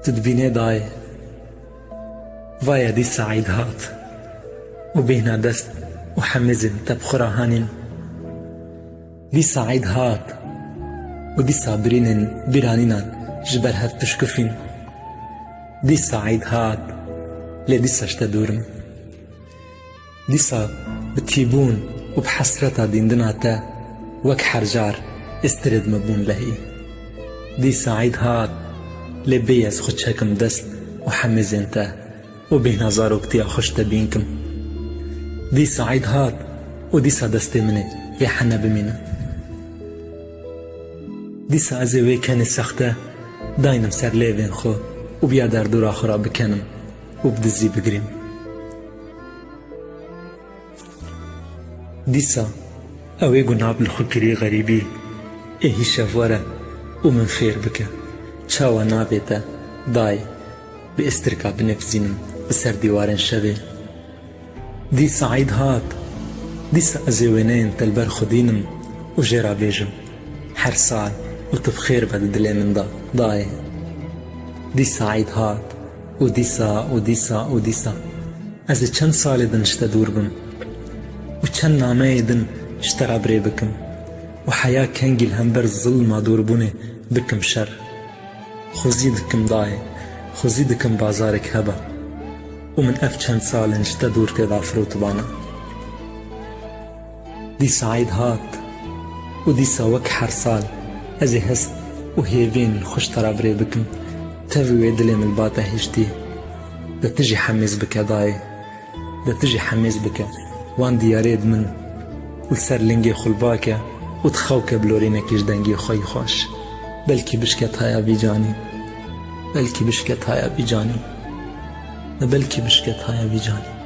تدبيني داي ويا دي سعيد هات وبينا دست وحمزن تبخرا هانين دي سعيد هات ودي صابرين برانينا جبر هات تشكفين دي سعيد هات لدي ساشتدورم دي صا بتيبون وبحسرتا ديندناتا وك حرجار استرد مبون لهي دي سعيد هات لبيز خود شكم دست وحمزن تا وبينا زارو كتيا خوش تبينكم دي سعيد هات ودي سا دستي مني يا حنا بمينا دي سا ازوي كان سخته داينم سر ليفين خو وبيا دردور آخرا بكنم وبدزي بقريم ديسا اوي قناب الخكري غريبي ايهي شافورة ومن فير بك چاوا نابيتا داي باستركا بنفزينم بسر ديوارن شبه ديسا عيد هات ديسا ازوينين تلبر خدينم وجيرا بيجم حرصال وتبخير بعد دلي من داي ديسا عيد هات وديسا از چند سال دن اشتدور بم وچند نامه دن اشترا بري بكم وحياة كنجي الهمبر الظلمة دور بوني بكم شر خوزي دكم داي خوزي دكم بازارك هبا ومن اف چند سال اشتدور تدا فروت بانا ديسا عيد هات وديسا وك حرصال ازي هست وهيفين خوش ترا بري بكم تفوي دلي من الباطة هشتي دا تجي حميز بك داي دا تجي حميز بك وان دياريد من والسر لنجي خلباكا وتخوك بلورينك جدنجي خوي خوش بلكي بشكت هايا بيجاني بلكي بشكت هايا بيجاني